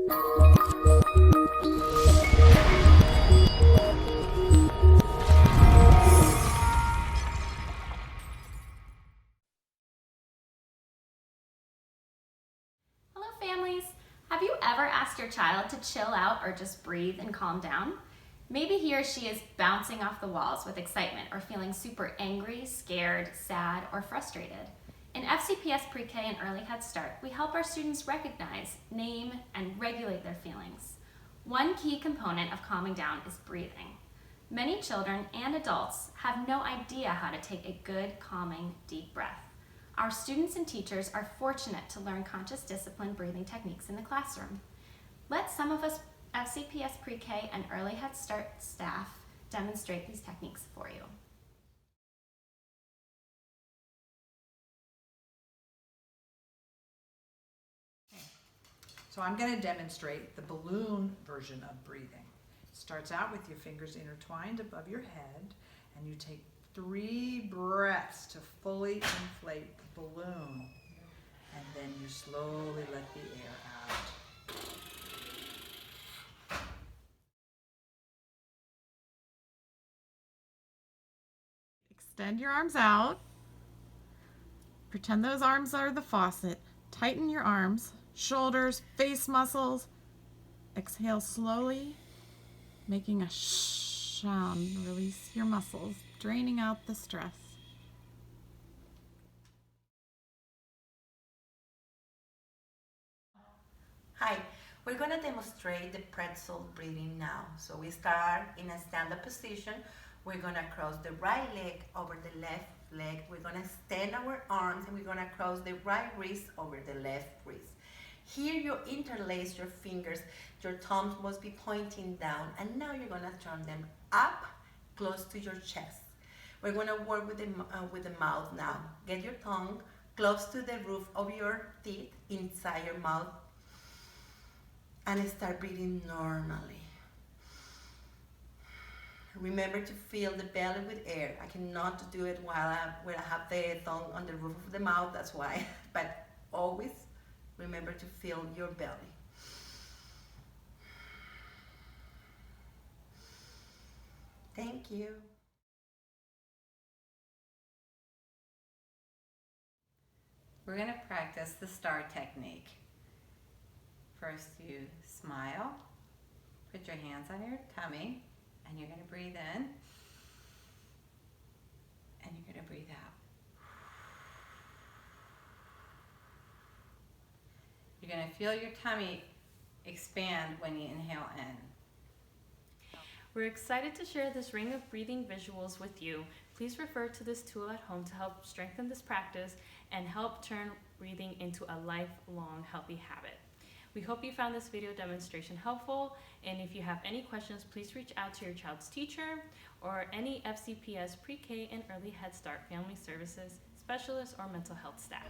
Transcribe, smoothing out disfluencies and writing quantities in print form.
Hello families! Have you ever asked your child to chill out or just breathe and calm down? Maybe he or she is bouncing off the walls with excitement or feeling super angry, scared, sad, or frustrated. In FCPS Pre-K and Early Head Start, we help our students recognize, name, and regulate their feelings. One key component of calming down is breathing. Many children and adults have no idea how to take a good, calming, deep breath. Our students and teachers are fortunate to learn conscious discipline breathing techniques in the classroom. Let some of us FCPS Pre-K and Early Head Start staff demonstrate these techniques for you. So I'm going to demonstrate the balloon version of breathing. It starts out with your fingers intertwined above your head, and you take 3 breaths to fully inflate the balloon. And then you slowly let the air out. Extend your arms out. Pretend those arms are the faucet. Tighten your arms, shoulders, face muscles. Exhale slowly, making a shh sound. Release your muscles, draining out the stress. Hi, we're going to demonstrate the pretzel breathing now. So we start in a stand-up position. We're going to cross the right leg over the left leg. We're going to extend our arms and we're going to cross the right wrist over the left wrist. Here you interlace your fingers. Your thumbs must be pointing down, and now you're going to turn them up close to your chest. We're going to work with the mouth now. Get your tongue close to the roof of your teeth inside your mouth and start breathing normally. Remember to fill the belly with air. I cannot do it while I have the tongue on the roof of the mouth, that's why. But always remember to fill your belly. Thank you. We're going to practice the star technique. First you smile, put your hands on your tummy, and you're going to breathe in, and you're going to breathe out. You're going to feel your tummy expand when you inhale in. We're excited to share this ring of breathing visuals with you. Please refer to this tool at home to help strengthen this practice and help turn breathing into a lifelong healthy habit. We hope you found this video demonstration helpful, and if you have any questions, please reach out to your child's teacher or any FCPS Pre-K and Early Head Start Family Services specialist or mental health staff.